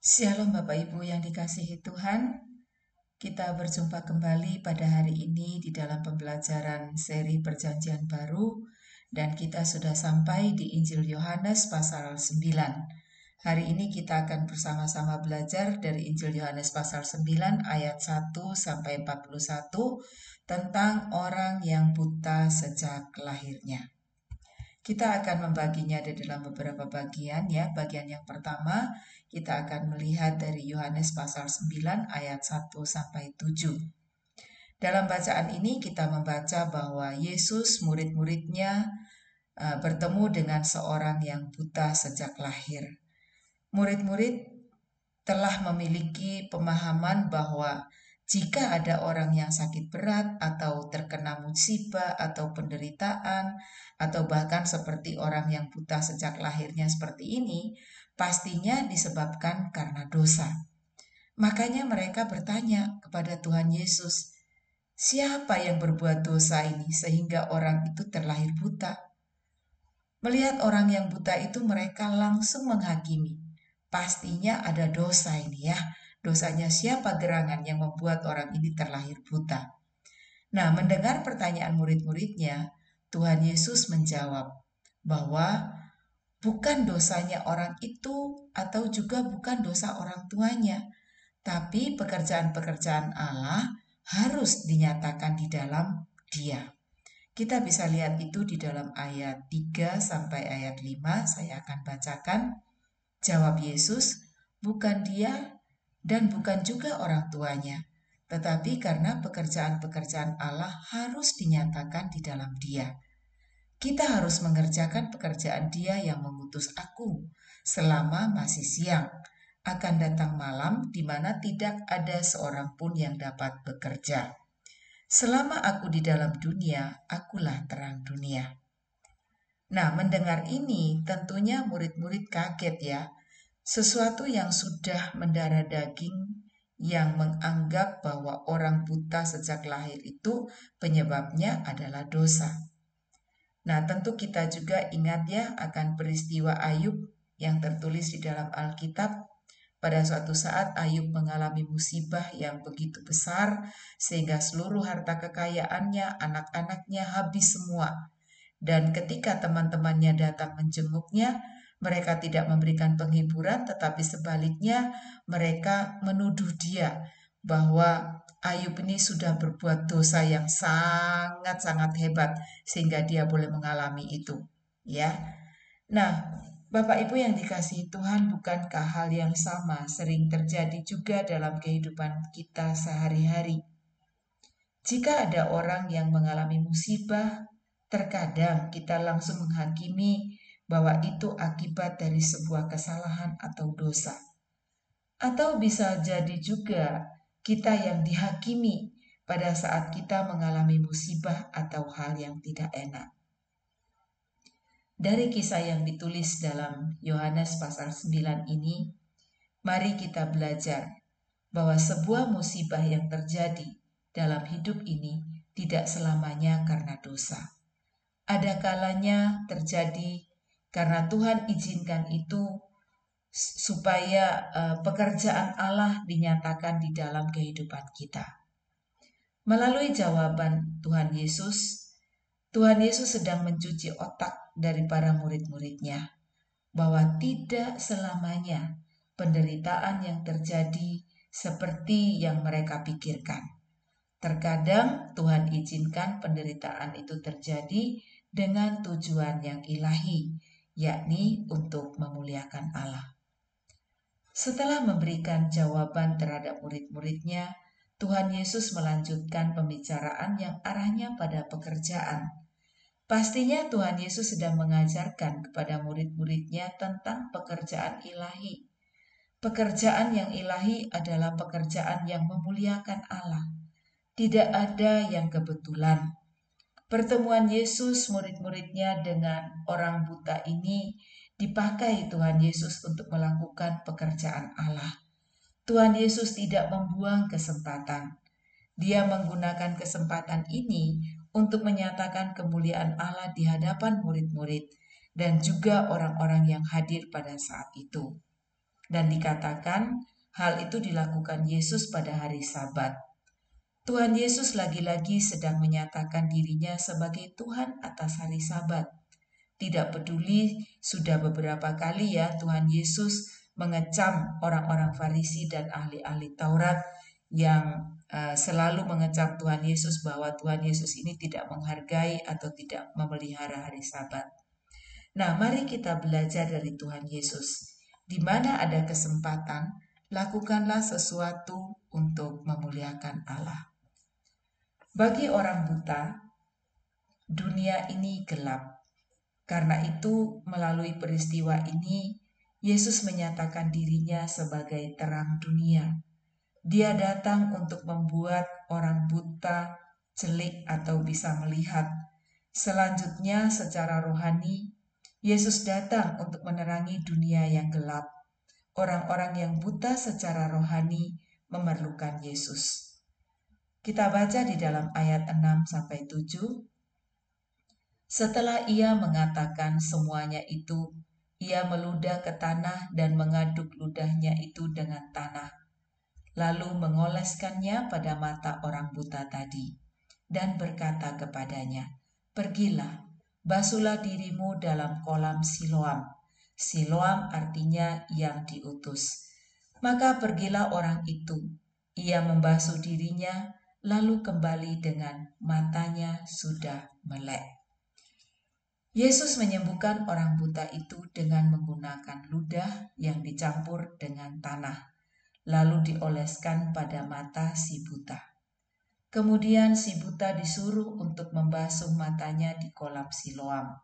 Shalom Bapak Ibu yang dikasihi Tuhan, kita berjumpa kembali pada hari ini di dalam pembelajaran seri Perjanjian Baru dan kita sudah sampai di Injil Yohanes pasal 9. Hari ini kita akan bersama-sama belajar dari Injil Yohanes pasal 9 ayat 1 sampai 41 tentang orang yang buta sejak lahirnya. Kita akan membaginya di dalam beberapa bagian ya. Bagian yang pertama, kita akan melihat dari Yohanes pasal 9 ayat 1 sampai 7. Dalam bacaan ini kita membaca bahwa Yesus murid-muridnya bertemu dengan seorang yang buta sejak lahir. Murid-murid telah memiliki pemahaman bahwa jika ada orang yang sakit berat atau terkena musibah atau penderitaan atau bahkan seperti orang yang buta sejak lahirnya seperti ini, pastinya disebabkan karena dosa. Makanya mereka bertanya kepada Tuhan Yesus, siapa yang berbuat dosa ini sehingga orang itu terlahir buta? Melihat orang yang buta itu mereka langsung menghakimi. Pastinya ada dosa ini ya. Dosanya siapa gerangan yang membuat orang ini terlahir buta? Nah, mendengar pertanyaan murid-muridnya, Tuhan Yesus menjawab bahwa bukan dosanya orang itu atau juga bukan dosa orang tuanya, tapi pekerjaan-pekerjaan Allah harus dinyatakan di dalam Dia. Kita bisa lihat itu di dalam ayat 3 sampai ayat 5. Saya akan bacakan. Jawab Yesus, bukan dia dan bukan juga orang tuanya, tetapi karena pekerjaan-pekerjaan Allah harus dinyatakan di dalam Dia. Kita harus mengerjakan pekerjaan Dia yang mengutus aku selama masih siang. Akan datang malam di mana tidak ada seorang pun yang dapat bekerja. Selama aku di dalam dunia, akulah terang dunia. Nah, mendengar ini tentunya murid-murid kaget ya. Sesuatu yang sudah mendarah daging yang menganggap bahwa orang buta sejak lahir itu penyebabnya adalah dosa. Nah, tentu kita juga ingat ya akan peristiwa Ayub yang tertulis di dalam Alkitab. Pada suatu saat Ayub mengalami musibah yang begitu besar sehingga seluruh harta kekayaannya, anak-anaknya habis semua. Dan ketika teman-temannya datang menjenguknya, mereka tidak memberikan penghiburan, tetapi sebaliknya mereka menuduh dia bahwa Ayub ini sudah berbuat dosa yang sangat-sangat hebat sehingga dia boleh mengalami itu. Ya, nah, Bapak Ibu yang dikasihi Tuhan, bukankah hal yang sama sering terjadi juga dalam kehidupan kita sehari-hari? Jika ada orang yang mengalami musibah, terkadang kita langsung menghakimi bahwa itu akibat dari sebuah kesalahan atau dosa. Atau bisa jadi juga kita yang dihakimi pada saat kita mengalami musibah atau hal yang tidak enak. Dari kisah yang ditulis dalam Yohanes pasal 9 ini, mari kita belajar bahwa sebuah musibah yang terjadi dalam hidup ini tidak selamanya karena dosa. Ada kalanya terjadi karena Tuhan izinkan itu supaya pekerjaan Allah dinyatakan di dalam kehidupan kita. Melalui jawaban Tuhan Yesus sedang mencuci otak dari para murid-muridnya bahwa tidak selamanya penderitaan yang terjadi seperti yang mereka pikirkan. Terkadang Tuhan izinkan penderitaan itu terjadi dengan tujuan yang ilahi, yakni untuk memuliakan Allah. Setelah memberikan jawaban terhadap murid-muridnya, Tuhan Yesus melanjutkan pembicaraan yang arahnya pada pekerjaan. Pastinya Tuhan Yesus sedang mengajarkan kepada murid-muridnya tentang pekerjaan ilahi. Pekerjaan yang ilahi adalah pekerjaan yang memuliakan Allah. Tidak ada yang kebetulan. Pertemuan Yesus murid-muridnya dengan orang buta ini dipakai Tuhan Yesus untuk melakukan pekerjaan Allah. Tuhan Yesus tidak membuang kesempatan. Dia menggunakan kesempatan ini untuk menyatakan kemuliaan Allah di hadapan murid-murid dan juga orang-orang yang hadir pada saat itu. Dan dikatakan hal itu dilakukan Yesus pada hari Sabat. Tuhan Yesus lagi-lagi sedang menyatakan dirinya sebagai Tuhan atas hari Sabat. Tidak peduli sudah beberapa kali ya Tuhan Yesus mengecam orang-orang Farisi dan ahli-ahli Taurat yang selalu mengecam Tuhan Yesus bahwa Tuhan Yesus ini tidak menghargai atau tidak memelihara hari Sabat. Nah, mari kita belajar dari Tuhan Yesus. Di mana ada kesempatan, lakukanlah sesuatu untuk memuliakan Allah. Bagi orang buta, dunia ini gelap. Karena itu, melalui peristiwa ini, Yesus menyatakan dirinya sebagai terang dunia. Dia datang untuk membuat orang buta celik atau bisa melihat. Selanjutnya, secara rohani, Yesus datang untuk menerangi dunia yang gelap. Orang-orang yang buta secara rohani memerlukan Yesus. Kita baca di dalam ayat 6-7. Setelah ia mengatakan semuanya itu, ia meludah ke tanah dan mengaduk ludahnya itu dengan tanah, lalu mengoleskannya pada mata orang buta tadi, dan berkata kepadanya, "Pergilah, basuhlah dirimu dalam kolam Siloam." Siloam artinya yang diutus. Maka pergilah orang itu. Ia membasuh dirinya, lalu kembali dengan matanya sudah melek. Yesus menyembuhkan orang buta itu dengan menggunakan ludah yang dicampur dengan tanah, lalu dioleskan pada mata si buta. Kemudian si buta disuruh untuk membasuh matanya di kolam Siloam.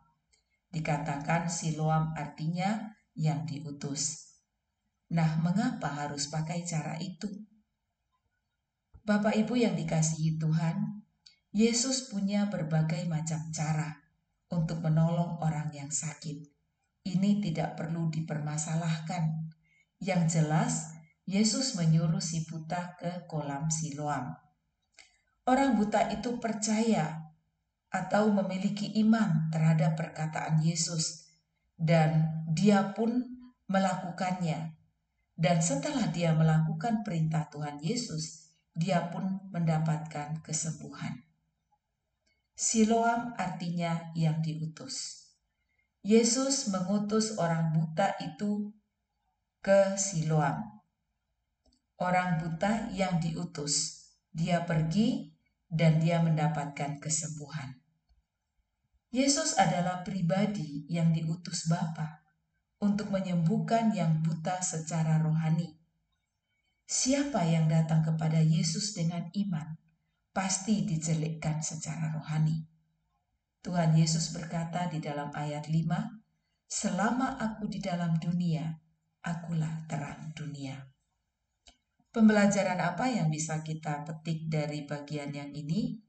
Dikatakan Siloam artinya yang diutus. Nah, mengapa harus pakai cara itu? Bapak Ibu yang dikasihi Tuhan, Yesus punya berbagai macam cara untuk menolong orang yang sakit. Ini tidak perlu dipermasalahkan. Yang jelas, Yesus menyuruh si buta ke kolam Siloam. Orang buta itu percaya atau memiliki iman terhadap perkataan Yesus, dan dia pun melakukannya. Dan setelah dia melakukan perintah Tuhan Yesus, dia pun mendapatkan kesembuhan. Siloam artinya yang diutus. Yesus mengutus orang buta itu ke Siloam. Orang buta yang diutus, dia pergi dan dia mendapatkan kesembuhan. Yesus adalah pribadi yang diutus Bapa untuk menyembuhkan yang buta secara rohani. Siapa yang datang kepada Yesus dengan iman, pasti dicelikkan secara rohani. Tuhan Yesus berkata di dalam ayat 5, "Selama aku di dalam dunia, akulah terang dunia." Pembelajaran apa yang bisa kita petik dari bagian yang ini?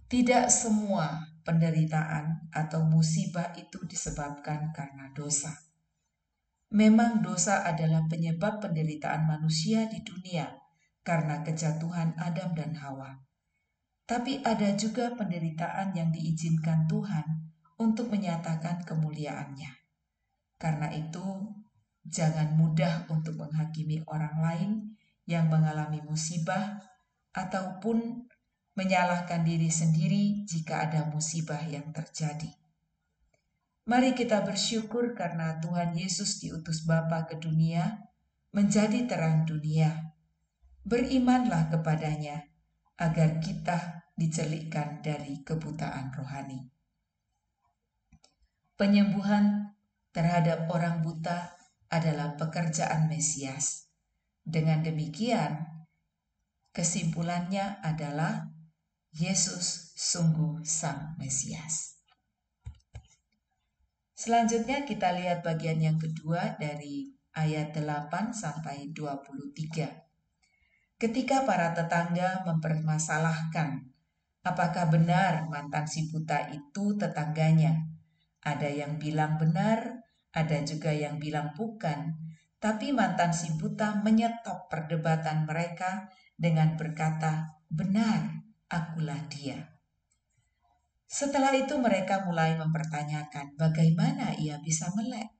Tidak semua penderitaan atau musibah itu disebabkan karena dosa. Memang dosa adalah penyebab penderitaan manusia di dunia karena kejatuhan Adam dan Hawa. Tapi ada juga penderitaan yang diizinkan Tuhan untuk menyatakan kemuliaannya. Karena itu, jangan mudah untuk menghakimi orang lain yang mengalami musibah ataupun menyalahkan diri sendiri jika ada musibah yang terjadi. Mari kita bersyukur karena Tuhan Yesus diutus Bapa ke dunia menjadi terang dunia. Berimanlah kepadanya agar kita dicelikkan dari kebutaan rohani. Penyembuhan terhadap orang buta adalah pekerjaan Mesias. Dengan demikian, kesimpulannya adalah Yesus sungguh Sang Mesias. Selanjutnya kita lihat bagian yang kedua dari ayat 8-23. Ketika para tetangga mempermasalahkan apakah benar mantan si buta itu tetangganya, ada yang bilang benar, ada juga yang bilang bukan. Tapi mantan si buta menyetop perdebatan mereka dengan berkata, "Benar, akulah dia." Setelah itu mereka mulai mempertanyakan bagaimana ia bisa melek.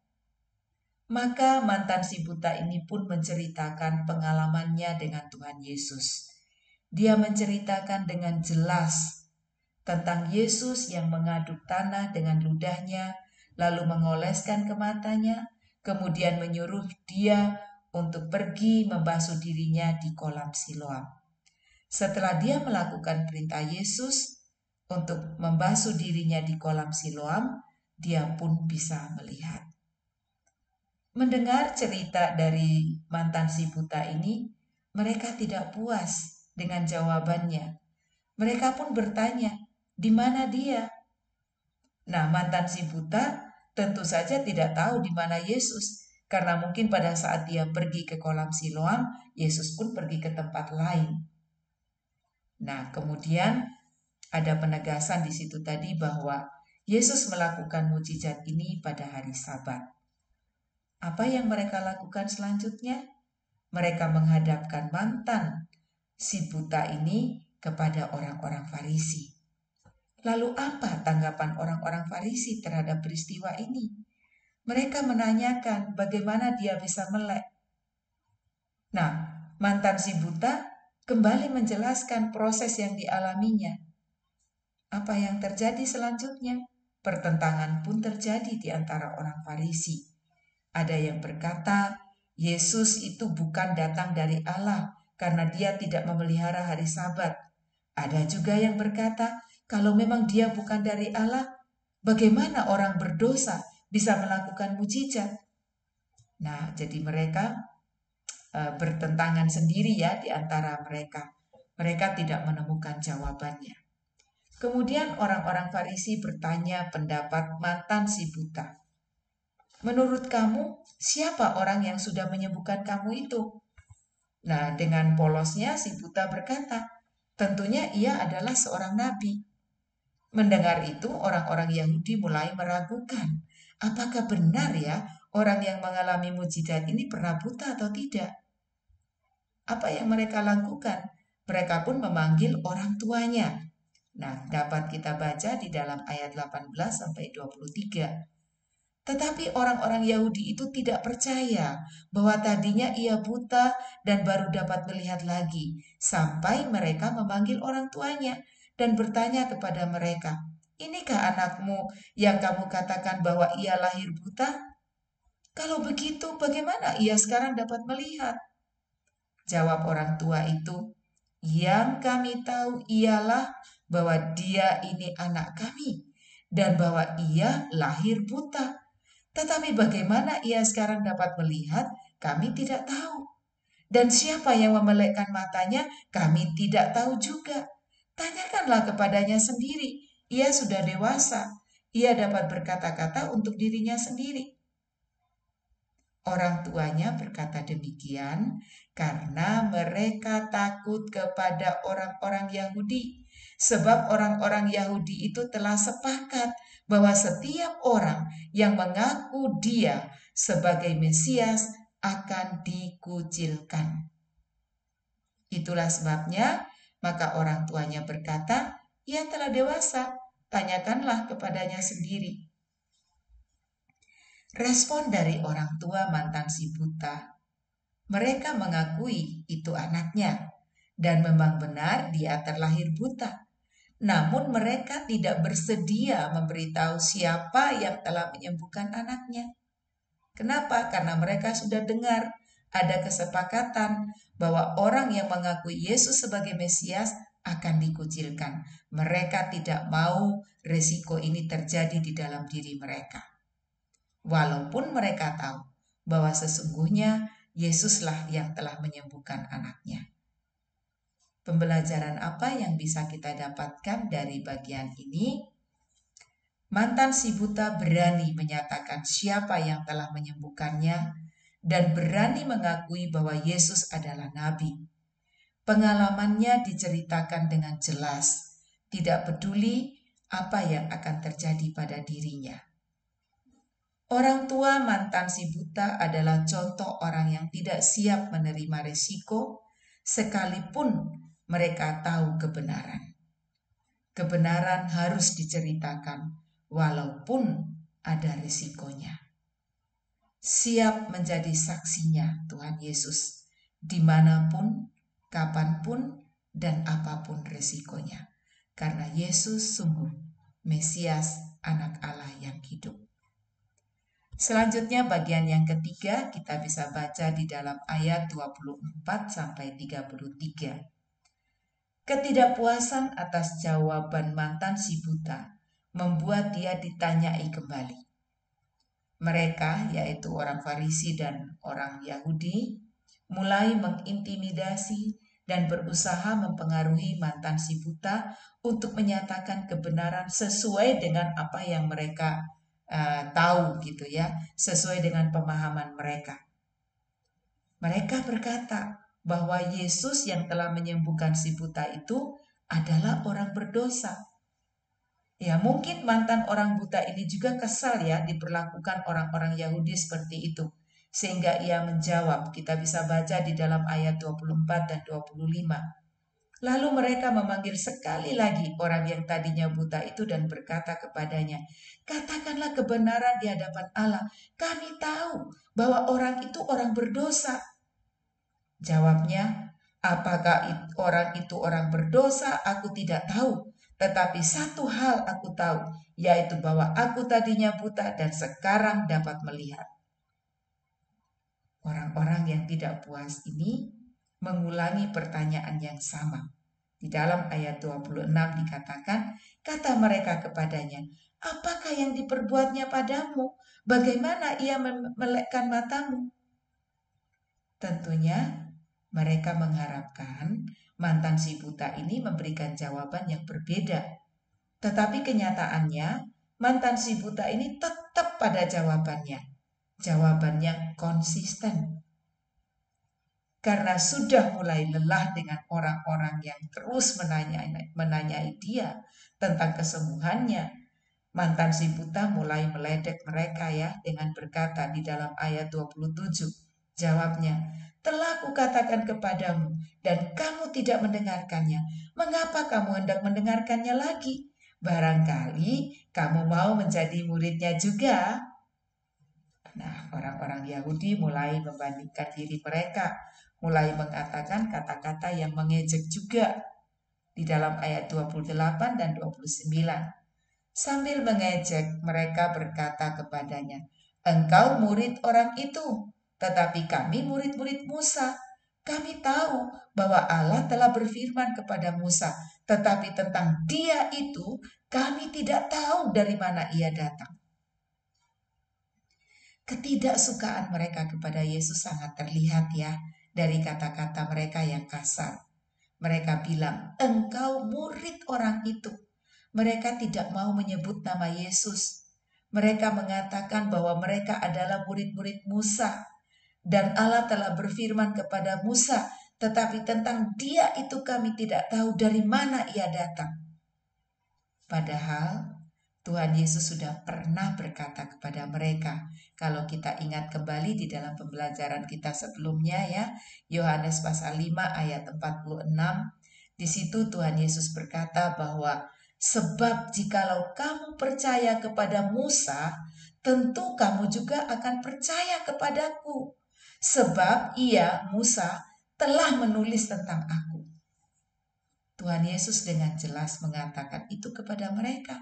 Maka mantan si buta ini pun menceritakan pengalamannya dengan Tuhan Yesus. Dia menceritakan dengan jelas tentang Yesus yang mengaduk tanah dengan ludahnya, lalu mengoleskan ke matanya, kemudian menyuruh dia untuk pergi membasuh dirinya di kolam Siloam. Setelah dia melakukan perintah Yesus untuk membasuh dirinya di kolam Siloam, dia pun bisa melihat. Mendengar cerita dari mantan si buta ini, mereka tidak puas dengan jawabannya. Mereka pun bertanya, di mana dia? Nah, mantan si buta tentu saja tidak tahu di mana Yesus, karena mungkin pada saat dia pergi ke kolam Siloam, Yesus pun pergi ke tempat lain. Nah, kemudian ada penegasan di situ tadi bahwa Yesus melakukan mujizat ini pada hari Sabat. Apa yang mereka lakukan selanjutnya? Mereka menghadapkan mantan si buta ini kepada orang-orang Farisi. Lalu apa tanggapan orang-orang Farisi terhadap peristiwa ini? Mereka menanyakan bagaimana dia bisa melek. Nah, mantan si buta kembali menjelaskan proses yang dialaminya. Apa yang terjadi selanjutnya? Pertentangan pun terjadi di antara orang Farisi. Ada yang berkata, Yesus itu bukan datang dari Allah karena dia tidak memelihara hari Sabat. Ada juga yang berkata, kalau memang dia bukan dari Allah, bagaimana orang berdosa bisa melakukan mujizat? Nah, jadi mereka bertentangan sendiri ya di antara mereka. Mereka tidak menemukan jawabannya. Kemudian orang-orang Farisi bertanya pendapat mantan si buta. Menurut kamu, siapa orang yang sudah menyembuhkan kamu itu? Nah, dengan polosnya si buta berkata, tentunya ia adalah seorang nabi. Mendengar itu, orang-orang Yahudi mulai meragukan, apakah benar ya orang yang mengalami mujizat ini pernah buta atau tidak? Apa yang mereka lakukan? Mereka pun memanggil orang tuanya. Nah, dapat kita baca di dalam ayat 18 sampai 23. Tetapi orang-orang Yahudi itu tidak percaya bahwa tadinya ia buta dan baru dapat melihat lagi, sampai mereka memanggil orang tuanya dan bertanya kepada mereka, "Inikah anakmu yang kamu katakan bahwa ia lahir buta? Kalau begitu, bagaimana ia sekarang dapat melihat?" Jawab orang tua itu, "Yang kami tahu ialah bahwa dia ini anak kami dan bahwa ia lahir buta. Tetapi bagaimana ia sekarang dapat melihat, kami tidak tahu. Dan siapa yang memelekkan matanya, kami tidak tahu juga. Tanyakanlah kepadanya sendiri. Ia sudah dewasa. Ia dapat berkata-kata untuk dirinya sendiri." Orang tuanya berkata demikian karena mereka takut kepada orang-orang Yahudi. Sebab orang-orang Yahudi itu telah sepakat bahwa setiap orang yang mengaku dia sebagai Mesias akan dikucilkan. Itulah sebabnya maka orang tuanya berkata, ia telah dewasa, tanyakanlah kepadanya sendiri. Respon dari orang tua mantan si buta, mereka mengakui itu anaknya dan memang benar dia terlahir buta. Namun mereka tidak bersedia memberitahu siapa yang telah menyembuhkan anaknya. Kenapa? Karena mereka sudah dengar ada kesepakatan bahwa orang yang mengakui Yesus sebagai Mesias akan dikucilkan. Mereka tidak mau resiko ini terjadi di dalam diri mereka. Walaupun mereka tahu bahwa sesungguhnya Yesuslah yang telah menyembuhkan anaknya. Pembelajaran apa yang bisa kita dapatkan dari bagian ini? Mantan si buta berani menyatakan siapa yang telah menyembuhkannya dan berani mengakui bahwa Yesus adalah nabi. Pengalamannya diceritakan dengan jelas, tidak peduli apa yang akan terjadi pada dirinya. Orang tua mantan si buta adalah contoh orang yang tidak siap menerima resiko, sekalipun mereka tahu kebenaran. Kebenaran harus diceritakan, walaupun ada resikonya. siap menjadi saksinya Tuhan Yesus, dimanapun, kapanpun, dan apapun resikonya. Karena Yesus sungguh Mesias, anak Allah yang hidup. Selanjutnya bagian yang ketiga kita bisa baca di dalam ayat 24 sampai 33. Ketidakpuasan atas jawaban mantan si buta membuat dia ditanyai kembali. Mereka, yaitu orang Farisi dan orang Yahudi, mulai mengintimidasi dan berusaha mempengaruhi mantan si buta untuk menyatakan kebenaran sesuai dengan apa yang mereka tahu gitu ya, sesuai dengan pemahaman mereka. Mereka berkata bahwa Yesus yang telah menyembuhkan si buta itu adalah orang berdosa. Ya, mungkin mantan orang buta ini juga kesal ya diperlakukan orang-orang Yahudi seperti itu. Sehingga ia menjawab, kita bisa baca di dalam ayat 24 dan 25. Lalu mereka memanggil sekali lagi orang yang tadinya buta itu dan berkata kepadanya, katakanlah kebenaran di hadapan Allah. Kami tahu bahwa orang itu orang berdosa. Jawabnya, apakah orang itu orang berdosa? Aku tidak tahu. Tetapi satu hal aku tahu, yaitu bahwa aku tadinya buta dan sekarang dapat melihat. Orang-orang yang tidak puas ini mengulangi pertanyaan yang sama. Di dalam ayat 26 dikatakan, kata mereka kepadanya, apakah yang diperbuatnya padamu? Bagaimana ia memelekkan matamu? Tentunya mereka mengharapkan mantan si buta ini memberikan jawaban yang berbeda. Tetapi kenyataannya mantan si buta ini tetap pada jawabannya. Jawabannya konsisten. Karena sudah mulai lelah dengan orang-orang yang terus menanyai dia tentang kesembuhannya, mantan si buta mulai meledek mereka ya dengan berkata di dalam ayat 27. Jawabnya, telah kukatakan kepadamu dan kamu tidak mendengarkannya. Mengapa kamu hendak mendengarkannya lagi? Barangkali kamu mau menjadi muridnya juga. Nah, orang-orang Yahudi mulai membandingkan diri mereka, mulai mengatakan kata-kata yang mengejek juga di dalam ayat 28 dan 29. Sambil mengejek, mereka berkata kepadanya, engkau murid orang itu, tetapi kami murid-murid Musa. Kami tahu bahwa Allah telah berfirman kepada Musa, tetapi tentang dia itu kami tidak tahu dari mana ia datang. Ketidaksukaan mereka kepada Yesus sangat terlihat ya dari kata-kata mereka yang kasar. Mereka bilang, engkau murid orang itu. Mereka tidak mau menyebut nama Yesus. Mereka mengatakan bahwa mereka adalah murid-murid Musa. Dan Allah telah berfirman kepada Musa, tetapi tentang dia itu kami tidak tahu dari mana ia datang. Padahal Tuhan Yesus sudah pernah berkata kepada mereka. Kalau kita ingat kembali di dalam pembelajaran kita sebelumnya ya, Yohanes pasal 5 ayat 46, di situ Tuhan Yesus berkata bahwa sebab jikalau kamu percaya kepada Musa, tentu kamu juga akan percaya kepadaku. Sebab ia, Musa, telah menulis tentang aku. Tuhan Yesus dengan jelas mengatakan itu kepada mereka.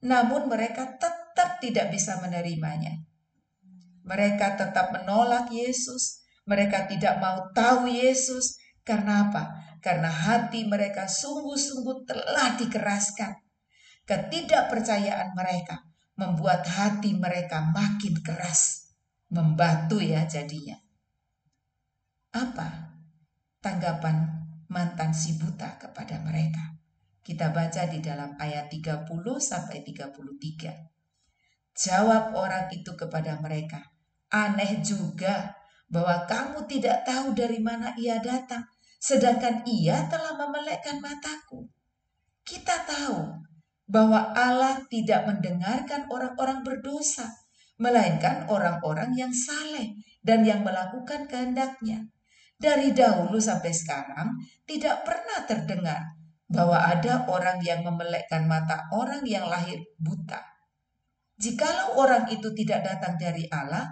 Namun mereka tetap tidak bisa menerimanya. Mereka tetap menolak Yesus. Mereka tidak mau tahu Yesus. Karena apa? Karena hati mereka sungguh-sungguh telah dikeraskan. Ketidakpercayaan mereka membuat hati mereka makin keras. Membatu ya jadinya. Apa tanggapan mantan si buta kepada mereka? Kita baca di dalam ayat 30 sampai 33. Jawab orang itu kepada mereka, aneh juga bahwa kamu tidak tahu dari mana ia datang, sedangkan ia telah memelekkan mataku. Kita tahu bahwa Allah tidak mendengarkan orang-orang berdosa, melainkan orang-orang yang saleh dan yang melakukan kehendaknya. Dari dahulu sampai sekarang tidak pernah terdengar bahwa ada orang yang memelekkan mata orang yang lahir buta. Jikalau orang itu tidak datang dari Allah,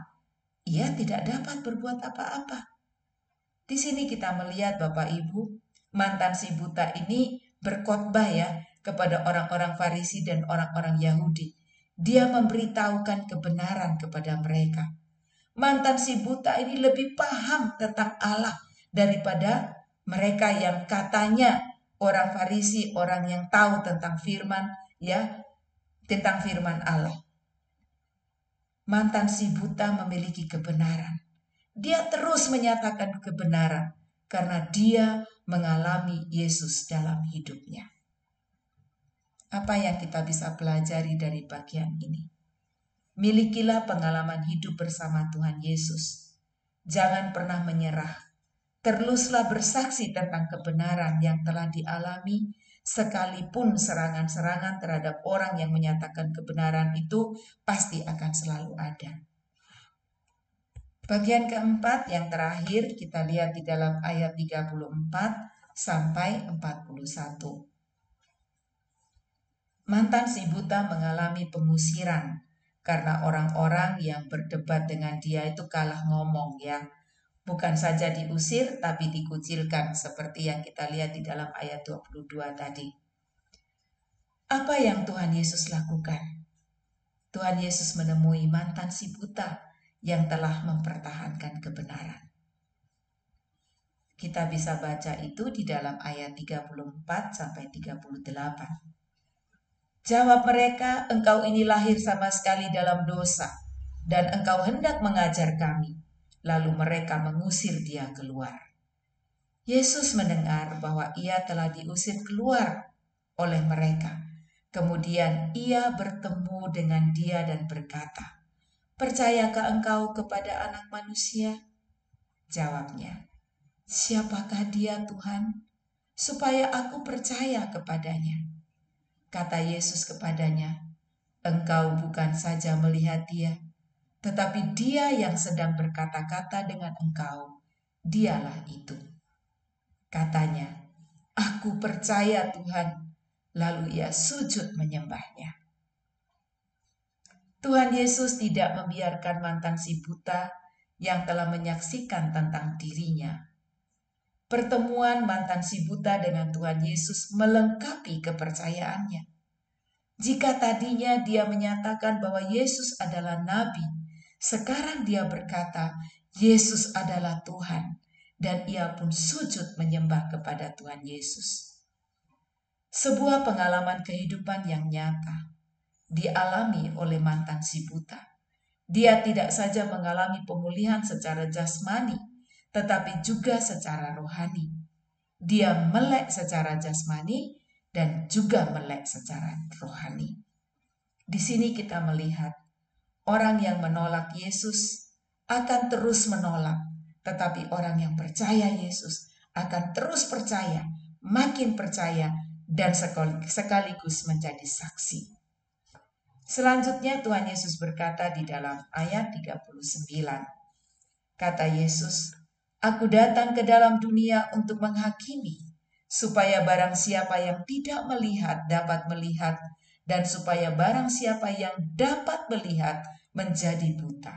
ia tidak dapat berbuat apa-apa. Di sini kita melihat Bapak Ibu, mantan si buta ini berkhotbah ya kepada orang-orang Farisi dan orang-orang Yahudi. Dia memberitahukan kebenaran kepada mereka. Mantan si buta ini lebih paham tentang Allah daripada mereka yang katanya orang Farisi, orang yang tahu tentang firman ya, tentang firman Allah. Mantan si buta memiliki kebenaran. Dia terus menyatakan kebenaran karena dia mengalami Yesus dalam hidupnya. Apa yang kita bisa pelajari dari bagian ini? Milikilah pengalaman hidup bersama Tuhan Yesus. Jangan pernah menyerah. Teruslah bersaksi tentang kebenaran yang telah dialami, sekalipun serangan-serangan terhadap orang yang menyatakan kebenaran itu pasti akan selalu ada. Bagian keempat yang terakhir kita lihat di dalam ayat 34 sampai 41. Mantan si buta mengalami pengusiran karena orang-orang yang berdebat dengan dia itu kalah ngomong ya. Bukan saja diusir tapi dikucilkan seperti yang kita lihat di dalam ayat 22 tadi. Apa yang Tuhan Yesus lakukan? Tuhan Yesus menemui mantan si buta yang telah mempertahankan kebenaran. Kita bisa baca itu di dalam ayat 34 sampai 38. Jawab mereka, engkau ini lahir sama sekali dalam dosa, dan engkau hendak mengajar kami. Lalu mereka mengusir dia keluar. Yesus mendengar bahwa ia telah diusir keluar oleh mereka. Kemudian ia bertemu dengan dia dan berkata, percayakah engkau kepada Anak Manusia? Jawabnya, siapakah dia Tuhan? Supaya aku percaya kepadanya. Kata Yesus kepadanya, engkau bukan saja melihat dia, tetapi dia yang sedang berkata-kata dengan engkau, dialah itu. Katanya, aku percaya Tuhan. Lalu ia sujud menyembahnya. Tuhan Yesus tidak membiarkan mantan si buta yang telah menyaksikan tentang dirinya. Pertemuan mantan si buta dengan Tuhan Yesus melengkapi kepercayaannya. Jika tadinya dia menyatakan bahwa Yesus adalah nabi, sekarang dia berkata, Yesus adalah Tuhan, dan ia pun sujud menyembah kepada Tuhan Yesus. Sebuah pengalaman kehidupan yang nyata dialami oleh mantan si buta. Dia tidak saja mengalami pemulihan secara jasmani, tetapi juga secara rohani. Dia melek secara jasmani dan juga melek secara rohani. Di sini kita melihat orang yang menolak Yesus akan terus menolak, tetapi orang yang percaya Yesus akan terus percaya, makin percaya, dan sekaligus menjadi saksi. Selanjutnya Tuhan Yesus berkata di dalam ayat 39. Kata Yesus, aku datang ke dalam dunia untuk menghakimi, supaya barang siapa yang tidak melihat dapat melihat, dan supaya barang siapa yang dapat melihat menjadi buta.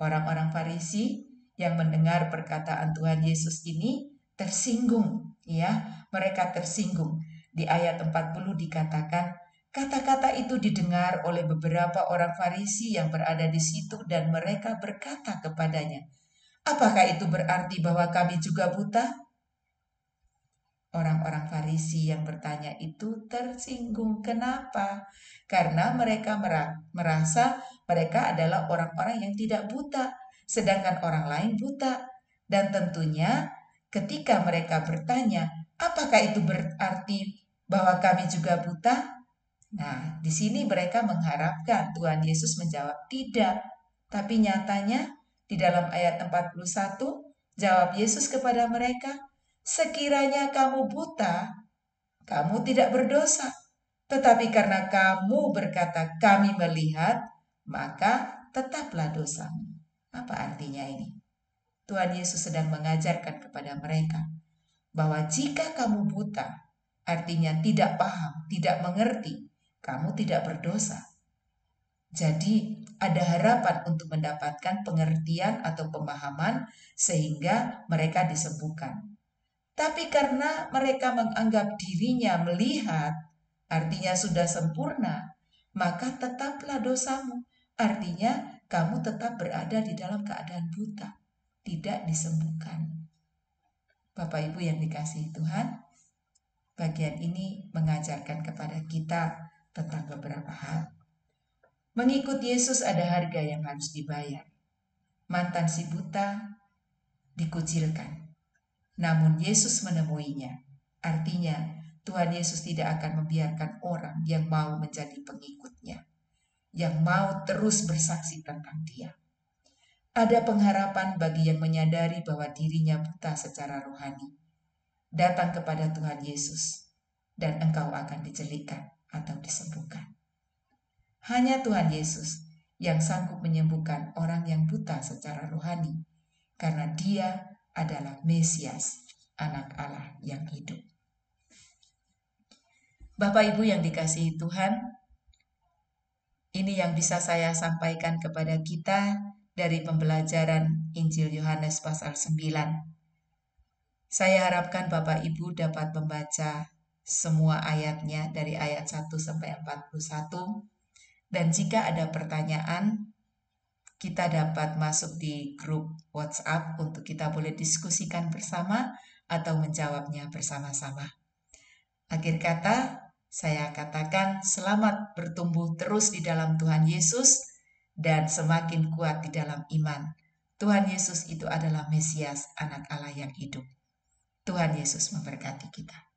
Orang-orang Farisi yang mendengar perkataan Tuhan Yesus ini tersinggung, ya, mereka tersinggung. Di ayat 40 dikatakan, kata-kata itu didengar oleh beberapa orang Farisi yang berada di situ dan mereka berkata kepadanya, apakah itu berarti bahwa kami juga buta? Orang-orang Farisi yang bertanya itu tersinggung. Kenapa? Karena mereka merasa mereka adalah orang-orang yang tidak buta, sedangkan orang lain buta. Dan tentunya ketika mereka bertanya, apakah itu berarti bahwa kami juga buta? Nah, di sini mereka mengharapkan Tuhan Yesus menjawab tidak. Tapi nyatanya di dalam ayat 41, jawab Yesus kepada mereka, sekiranya kamu buta, kamu tidak berdosa. Tetapi karena kamu berkata kami melihat, maka tetaplah dosamu. Apa artinya ini? Tuhan Yesus sedang mengajarkan kepada mereka bahwa jika kamu buta, artinya tidak paham, tidak mengerti, kamu tidak berdosa. Jadi ada harapan untuk mendapatkan pengertian atau pemahaman sehingga mereka disembuhkan. Tapi karena mereka menganggap dirinya melihat, artinya sudah sempurna, maka tetaplah dosamu. Artinya kamu tetap berada di dalam keadaan buta, tidak disembuhkan. Bapak Ibu yang dikasihi Tuhan, bagian ini mengajarkan kepada kita tentang beberapa hal. Mengikut Yesus ada harga yang harus dibayar. Mantan si buta dikucilkan, namun Yesus menemuinya. Artinya, Tuhan Yesus tidak akan membiarkan orang yang mau menjadi pengikutnya, yang mau terus bersaksi tentang Dia. Ada pengharapan bagi yang menyadari bahwa dirinya buta secara rohani. Datang kepada Tuhan Yesus, dan engkau akan dicelikkan atau disembuhkan. Hanya Tuhan Yesus yang sanggup menyembuhkan orang yang buta secara rohani, karena Dia adalah Mesias, Anak Allah yang hidup. Bapak Ibu yang dikasihi Tuhan, ini yang bisa saya sampaikan kepada kita dari pembelajaran Injil Yohanes pasal 9. Saya harapkan Bapak Ibu dapat membaca semua ayatnya dari ayat 1 sampai 41. Dan jika ada pertanyaan, kita dapat masuk di grup WhatsApp untuk kita boleh diskusikan bersama atau menjawabnya bersama-sama. Akhir kata, saya katakan selamat bertumbuh terus di dalam Tuhan Yesus dan semakin kuat di dalam iman. Tuhan Yesus itu adalah Mesias, Anak Allah yang hidup. Tuhan Yesus memberkati kita.